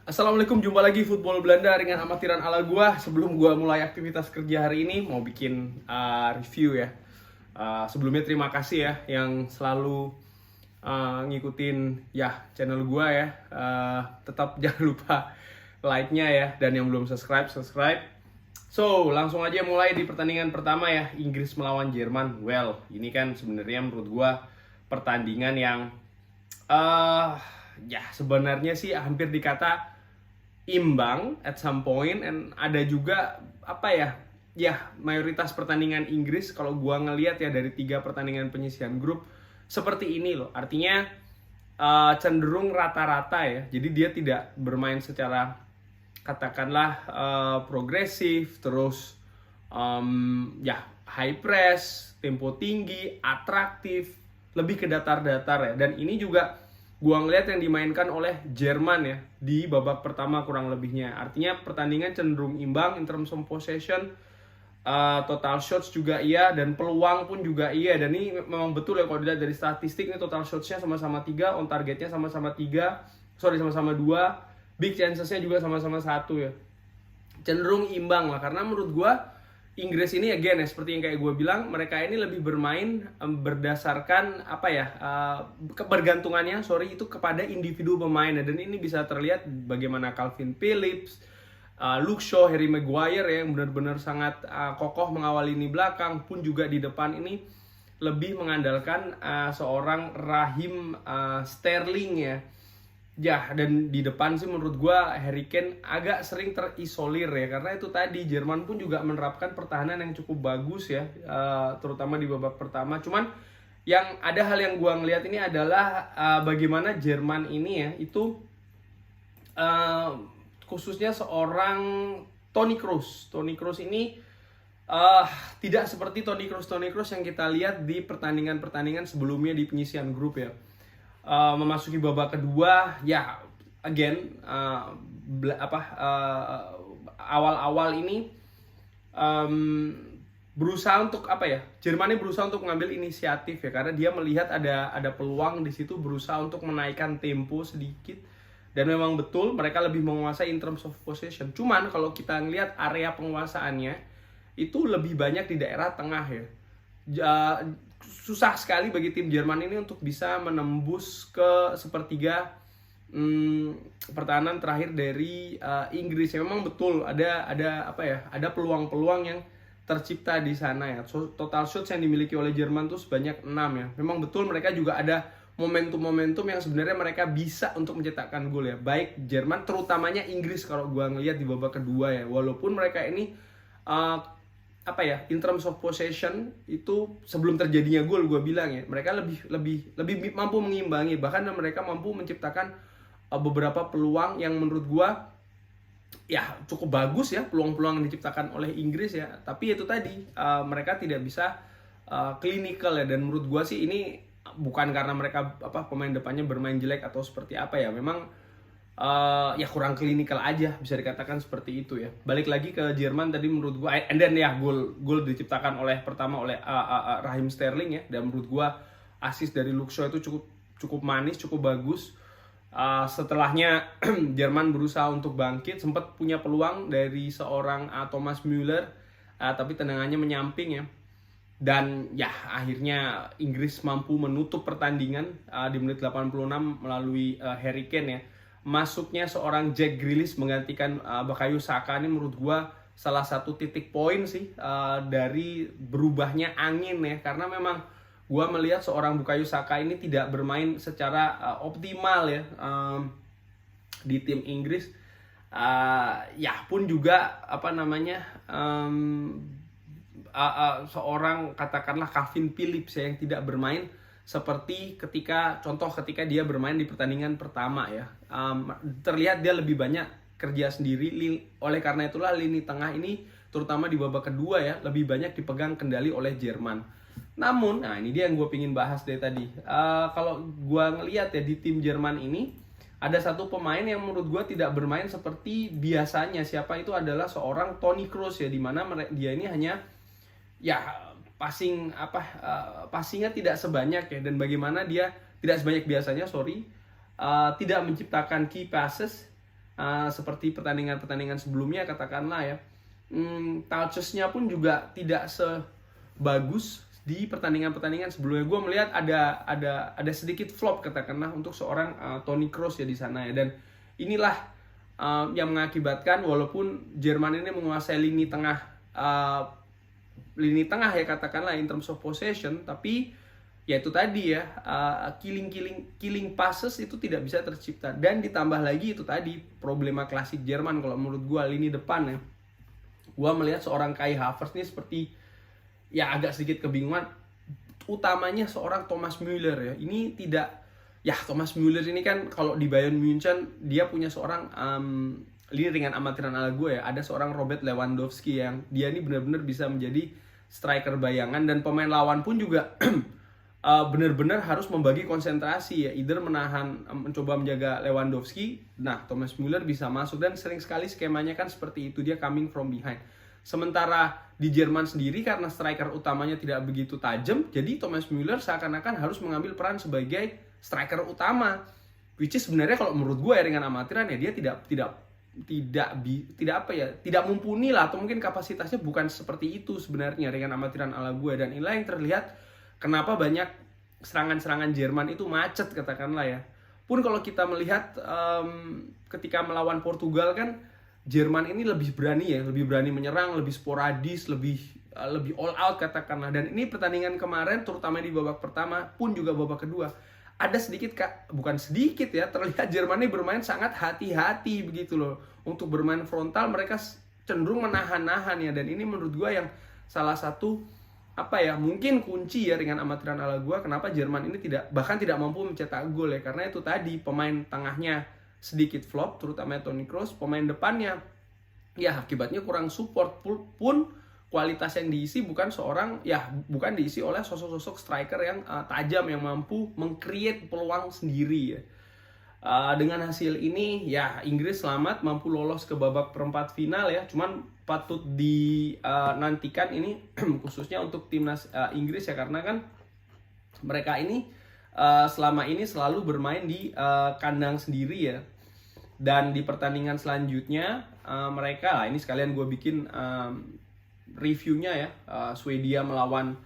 Assalamualaikum, jumpa lagi Football Belanda dengan amatiran ala gua. Sebelum gua mulai aktivitas kerja hari ini, mau bikin review ya. Sebelumnya terima kasih ya yang selalu ngikutin ya channel gua ya. Tetap jangan lupa like-nya ya, dan yang belum subscribe. So, langsung aja mulai di pertandingan pertama ya, Inggris melawan Jerman. Well, ini kan sebenarnya menurut gua pertandingan yang ya sebenarnya sih hampir dikata imbang at some point, and ada juga mayoritas pertandingan Inggris kalau gua ngelihat ya dari 3 pertandingan penyisihan grup seperti ini loh, artinya cenderung rata-rata ya, jadi dia tidak bermain secara katakanlah progresif, terus high press, tempo tinggi, atraktif, lebih ke datar-datar ya. Dan ini juga gua ngeliat yang dimainkan oleh Jerman ya di babak pertama kurang lebihnya. Artinya pertandingan cenderung imbang in terms of possession, total shots juga iya, dan peluang pun juga iya. Dan ini memang betul ya kalau dilihat dari statistik, ini total shotsnya sama-sama 3, on targetnya sama-sama 2, big chancesnya juga sama-sama 1 ya. Cenderung imbang lah, karena menurut gua Inggris ini again ya, seperti yang kayak gue bilang, mereka ini lebih bermain berdasarkan kebergantungannya itu kepada individu pemain, dan ini bisa terlihat bagaimana Calvin Phillips, Luke Shaw, Harry Maguire ya, yang benar-benar sangat kokoh mengawal lini belakang, pun juga di depan ini lebih mengandalkan seorang Raheem Sterling ya. Ya, dan di depan sih menurut gue Harry Kane agak sering terisolir ya, karena itu tadi Jerman pun juga menerapkan pertahanan yang cukup bagus ya, terutama di babak pertama. Cuman yang ada hal yang gue ngelihat ini adalah bagaimana Jerman ini ya itu khususnya seorang Toni Kroos. Toni Kroos ini tidak seperti Toni Kroos yang kita lihat di pertandingan-pertandingan sebelumnya di penyisihan grup ya. Memasuki babak kedua ya again awal-awal ini berusaha untuk Jerman ini berusaha untuk mengambil inisiatif ya, karena dia melihat ada peluang di situ, berusaha untuk menaikkan tempo sedikit, dan memang betul mereka lebih menguasai in terms of possession. Cuman kalau kita ngelihat area penguasaannya itu lebih banyak di daerah tengah ya. Susah sekali bagi tim Jerman ini untuk bisa menembus ke sepertiga pertahanan terakhir dari Inggris. Ya, memang betul ada peluang-peluang yang tercipta di sana ya. Total shots yang dimiliki oleh Jerman tuh sebanyak 6 ya. Memang betul mereka juga ada momentum-momentum yang sebenarnya mereka bisa untuk mencetakkan gol ya. Baik Jerman, terutamanya Inggris kalau gua ngelihat di babak kedua ya. Walaupun mereka ini in terms of possession itu sebelum terjadinya gol, gue bilang ya mereka lebih mampu mengimbangi, bahkan mereka mampu menciptakan beberapa peluang yang menurut gue ya cukup bagus ya, peluang-peluang yang diciptakan oleh Inggris ya. Tapi itu tadi mereka tidak bisa clinical ya, dan menurut gue sih ini bukan karena mereka pemain depannya bermain jelek atau seperti apa ya, memang ya kurang klinikal aja, bisa dikatakan seperti itu ya. Balik lagi ke Jerman tadi, menurut gua and then ya gol diciptakan pertama oleh Raheem Sterling ya, dan menurut gua assist dari Luke Shaw itu cukup manis, cukup bagus. Setelahnya Jerman berusaha untuk bangkit, sempat punya peluang dari seorang Thomas Müller, tapi tendangannya menyamping ya. Dan ya akhirnya Inggris mampu menutup pertandingan di menit 86 melalui Harry Kane ya. Masuknya seorang Jack Grealish menggantikan Bukayo Saka ini menurut gua salah satu titik poin sih dari berubahnya angin ya, karena memang gua melihat seorang Bukayo Saka ini tidak bermain secara optimal ya di tim Inggris. Ya pun juga seorang katakanlah Calvin Phillips ya, yang tidak bermain seperti ketika dia bermain di pertandingan pertama ya. Terlihat dia lebih banyak kerja sendiri, oleh karena itulah lini tengah ini terutama di babak kedua ya lebih banyak dipegang kendali oleh Jerman. Namun, ini dia yang gue pingin bahas dari tadi. Kalau gue ngelihat ya di tim Jerman ini ada satu pemain yang menurut gue tidak bermain seperti biasanya. Siapa itu? Adalah seorang Toni Kroos ya, dimana dia ini hanya ya passingnya tidak sebanyak ya, dan bagaimana dia tidak sebanyak biasanya tidak menciptakan key passes, seperti pertandingan-pertandingan sebelumnya katakanlah ya. Touches-nya pun juga tidak sebagus di pertandingan-pertandingan sebelumnya. Gue melihat ada sedikit flop katakanlah untuk seorang Toni Kroos ya di sana ya. Dan inilah yang mengakibatkan walaupun Jerman ini menguasai lini tengah ya katakanlah in terms of possession, tapi ya itu tadi ya, killing passes itu tidak bisa tercipta. Dan ditambah lagi itu tadi problema klasik Jerman kalau menurut gue, lini depan ya. Gue melihat seorang Kai Havertz ini seperti ya agak sedikit kebingungan, utamanya seorang Thomas Müller ya. Ini tidak, ya Thomas Müller ini kan kalau di Bayern Munchen dia punya seorang ini dengan amatiran ala gue ya, ada seorang Robert Lewandowski yang dia ini benar-benar bisa menjadi striker bayangan, dan pemain lawan pun juga benar-benar harus membagi konsentrasi ya, either menahan, mencoba menjaga Lewandowski. Nah, Thomas Müller bisa masuk, dan sering sekali skemanya kan seperti itu, dia coming from behind. Sementara di Jerman sendiri karena striker utamanya tidak begitu tajam, jadi Thomas Müller seakan-akan harus mengambil peran sebagai striker utama, which is sebenarnya kalau menurut gue ya dengan amatiran ya, dia tidak mumpuni lah, atau mungkin kapasitasnya bukan seperti itu sebenarnya dengan amatiran ala gue. Dan inilah yang terlihat kenapa banyak serangan-serangan Jerman itu macet katakanlah ya. Pun kalau kita melihat ketika melawan Portugal kan Jerman ini lebih berani menyerang, lebih sporadis, lebih all out katakanlah. Dan ini pertandingan kemarin terutama di babak pertama pun juga babak kedua, ada sedikit bukan sedikit ya, terlihat Jerman ini bermain sangat hati-hati begitu loh. Untuk bermain frontal mereka cenderung menahan-nahan ya, dan ini menurut gue yang salah satu mungkin kunci ya dengan amatiran ala gue kenapa Jerman ini bahkan tidak mampu mencetak gol ya, karena itu tadi pemain tengahnya sedikit flop, terutama Toni Kroos. Pemain depannya ya akibatnya kurang support, pun kualitas yang diisi bukan diisi oleh sosok-sosok striker yang tajam, yang mampu meng-create peluang sendiri ya. Dengan hasil ini ya Inggris selamat mampu lolos ke babak perempat final ya. Cuman patut dinantikan ini khususnya untuk timnas Inggris ya, karena kan mereka ini selama ini selalu bermain di kandang sendiri ya. Dan di pertandingan selanjutnya mereka ini sekalian gue bikin reviewnya ya, Swedia melawan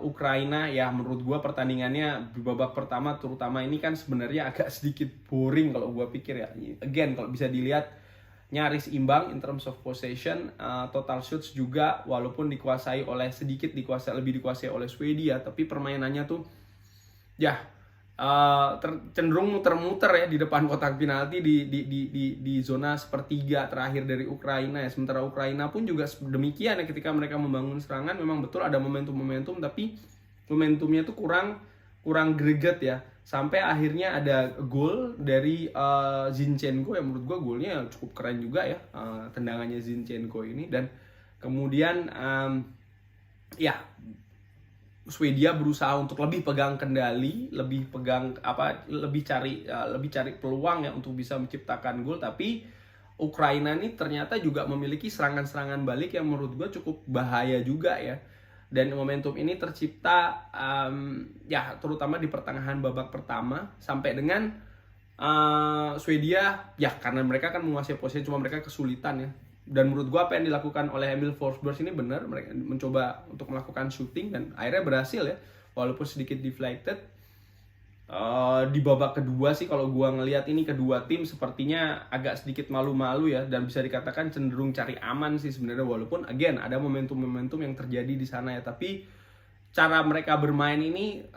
Ukraina ya. Menurut gue pertandingannya di babak pertama terutama ini kan sebenarnya agak sedikit boring kalau gue pikir ya. Again kalau bisa dilihat nyaris imbang in terms of possession, total shots juga walaupun lebih dikuasai oleh Swedia, tapi permainannya tuh ya cenderung muter-muter ya di depan kotak penalti di zona sepertiga terakhir dari Ukraina ya. Sementara Ukraina pun juga demikian ya, ketika mereka membangun serangan memang betul ada momentum tapi momentumnya tuh kurang greget ya, sampai akhirnya ada gol dari Zinchenko yang menurut gue golnya cukup keren juga ya, tendangannya Zinchenko ini. Dan kemudian Swedia berusaha untuk lebih pegang kendali, lebih cari peluang ya untuk bisa menciptakan gol. Tapi Ukraina ini ternyata juga memiliki serangan-serangan balik yang menurut gue cukup bahaya juga ya. Dan momentum ini tercipta terutama di pertengahan babak pertama sampai dengan Swedia ya, karena mereka kan menguasai posisi, cuma mereka kesulitan ya. Dan menurut gue apa yang dilakukan oleh Emil Forsberg ini benar, mereka mencoba untuk melakukan shooting dan akhirnya berhasil ya, walaupun sedikit deflated. Di babak kedua sih kalau gue ngelihat ini kedua tim sepertinya agak sedikit malu-malu ya, dan bisa dikatakan cenderung cari aman sih sebenarnya, walaupun again ada momentum-momentum yang terjadi di sana ya. Tapi cara mereka bermain ini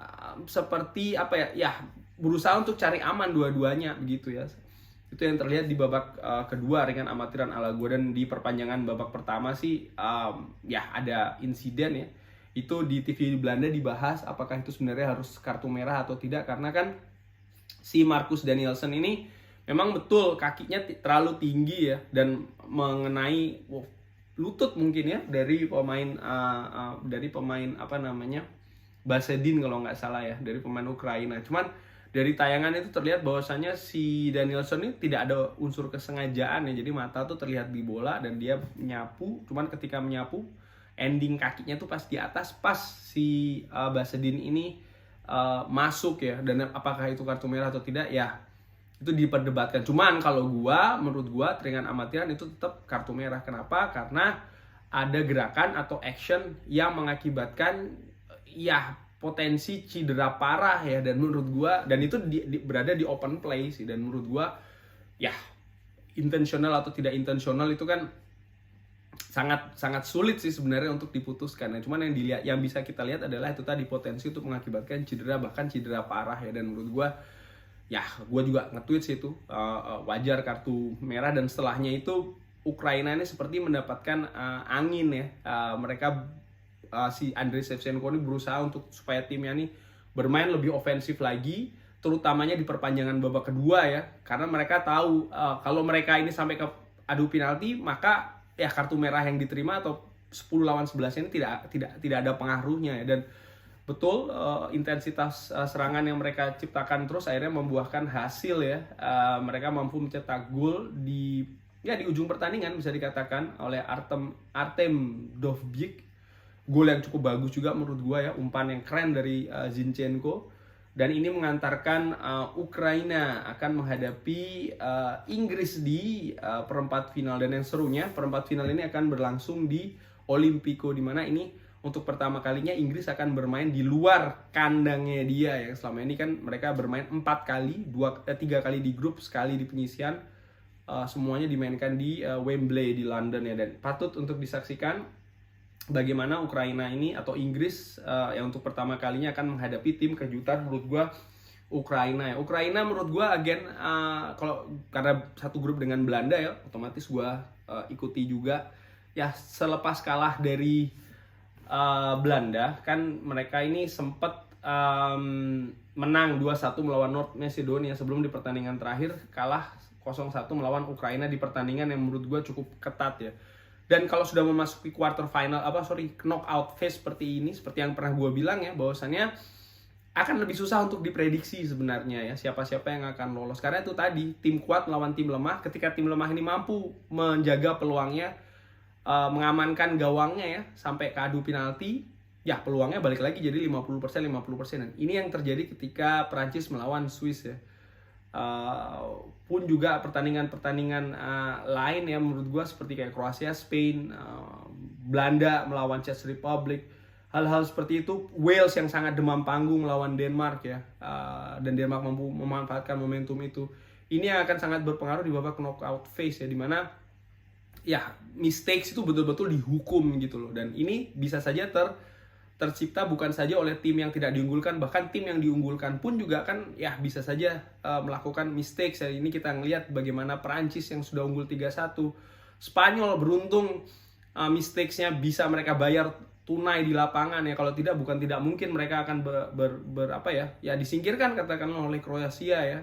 seperti berusaha untuk cari aman dua-duanya begitu ya. Itu yang terlihat di babak kedua dengan amatiran ala gue. Dan di perpanjangan babak pertama sih ada insiden ya. Itu di TV di Belanda dibahas apakah itu sebenarnya harus kartu merah atau tidak, karena kan si Marcus Danielson ini memang betul kakinya terlalu tinggi ya, dan mengenai lutut mungkin ya dari pemain Basedin kalau nggak salah ya, dari pemain Ukraina. Cuman dari tayangan itu terlihat bahwasanya si Danielson ini tidak ada unsur kesengajaan ya, jadi mata tuh terlihat di bola dan dia menyapu, cuman ketika menyapu ending kakinya tuh pas di atas, pas si Basedin ini masuk ya. Dan apakah itu kartu merah atau tidak ya, Itu diperdebatkan. Cuman kalau menurut gua teringan amatiran itu tetap kartu merah. Kenapa? Karena ada gerakan atau action yang mengakibatkan ya potensi cedera parah ya, dan menurut gua, dan itu berada di open play sih, dan menurut gua ya intensional atau tidak intensional itu kan sangat sulit sih sebenarnya untuk diputuskan. Nah, cuman yang bisa kita lihat adalah itu tadi, potensi untuk mengakibatkan cedera, bahkan cedera parah ya. Dan menurut gua ya, gue juga nge-tweet sih itu wajar kartu merah. Dan setelahnya itu Ukraina ini seperti mendapatkan angin ya. Mereka si Andriy Shevchenko ini berusaha untuk supaya timnya ini bermain lebih ofensif lagi, terutamanya di perpanjangan babak kedua ya. Karena mereka tahu kalau mereka ini sampai ke adu penalti, maka ya kartu merah yang diterima atau 10 lawan 11 ini tidak ada pengaruhnya ya. Dan betul intensitas serangan yang mereka ciptakan terus akhirnya membuahkan hasil ya. Mereka mampu mencetak gol di ujung pertandingan bisa dikatakan oleh Artem Dovbyk. Gol yang cukup bagus juga menurut gua ya, umpan yang keren dari Zinchenko. Dan ini mengantarkan Ukraina akan menghadapi Inggris di perempat final. Dan yang serunya, perempat final ini akan berlangsung di Olimpico, di mana ini untuk pertama kalinya Inggris akan bermain di luar kandangnya dia ya. Selama ini kan mereka bermain 4 kali, 3 kali di grup, sekali di penyisian. Semuanya dimainkan di Wembley di London ya. Dan patut untuk disaksikan bagaimana Ukraina ini atau Inggris yang untuk pertama kalinya akan menghadapi tim kejutan menurut gua, Ukraina ya. Ukraina menurut gua kalau karena satu grup dengan Belanda ya, otomatis gua ikuti juga ya. Selepas kalah dari Belanda kan, mereka ini sempat menang 2-1 melawan North Macedonia sebelum di pertandingan terakhir kalah 0-1 melawan Ukraina di pertandingan yang menurut gue cukup ketat ya. Dan kalau sudah memasuki knockout phase seperti ini, seperti yang pernah gue bilang ya, bahwasannya akan lebih susah untuk diprediksi sebenarnya ya, siapa-siapa yang akan lolos. Karena itu tadi, tim kuat melawan tim lemah. Ketika tim lemah ini mampu menjaga peluangnya, mengamankan gawangnya ya sampai ke adu penalti, ya peluangnya balik lagi jadi 50%. Dan ini yang terjadi ketika Prancis melawan Swiss ya. Pun juga pertandingan lain ya menurut gue, seperti kayak Kroasia, Spain, Belanda melawan Czech Republic, hal-hal seperti itu. Wales yang sangat demam panggung melawan Denmark ya, dan Denmark mampu memanfaatkan momentum itu. Ini akan sangat berpengaruh di babak knockout phase ya, dimana ya mistakes itu betul-betul dihukum gitu loh. Dan ini bisa saja tercipta bukan saja oleh tim yang tidak diunggulkan, bahkan tim yang diunggulkan pun juga kan ya bisa saja melakukan mistakes ya. Ini kita ngelihat bagaimana Perancis yang sudah unggul 3-1, Spanyol beruntung mistakes-nya bisa mereka bayar tunai di lapangan ya. Kalau tidak, bukan tidak mungkin mereka akan disingkirkan katakanlah oleh Kroasia ya.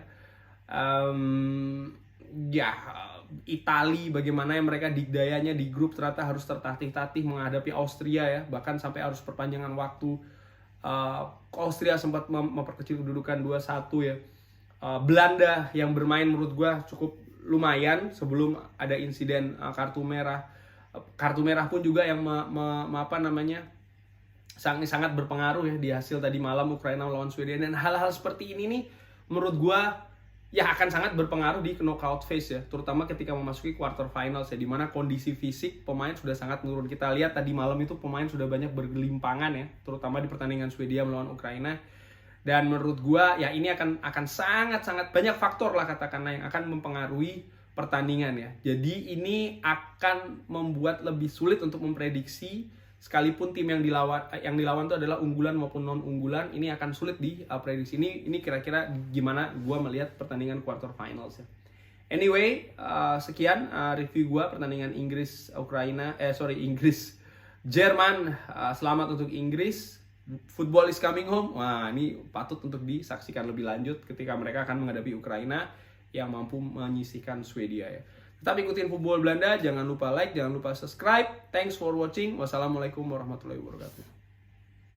Itali bagaimana yang mereka dikdayanya di grup ternyata harus tertatih-tatih menghadapi Austria ya, bahkan sampai harus perpanjangan waktu. Austria sempat memperkecil kedudukan 2-1 ya. Belanda yang bermain menurut gua cukup lumayan sebelum ada insiden kartu merah. Kartu merah pun juga yang sangat berpengaruh ya di hasil tadi malam Ukraina melawan Swedia. Dan hal-hal seperti ini nih menurut gua ya akan sangat berpengaruh di knockout phase ya, terutama ketika memasuki quarter final ya, dimana kondisi fisik pemain sudah sangat menurun. Kita lihat tadi malam itu pemain sudah banyak bergelimpangan ya, terutama di pertandingan Swedia melawan Ukraina. Dan menurut gua ya ini akan sangat banyak faktor lah katakanlah yang akan mempengaruhi pertandingan ya. Jadi ini akan membuat lebih sulit untuk memprediksi. Sekalipun tim yang dilawan itu adalah unggulan maupun non unggulan, ini akan sulit diprediksi. Ini kira-kira gimana gue melihat pertandingan quarter finals ya. Anyway, sekian review gue pertandingan Inggris Jerman. Selamat untuk Inggris. Football is coming home. Wah, ini patut untuk disaksikan lebih lanjut ketika mereka akan menghadapi Ukraina yang mampu menyisihkan Swedia ya. Tetap ikutin Football Belanda, jangan lupa like, jangan lupa subscribe. Thanks for watching. Wassalamualaikum warahmatullahi wabarakatuh.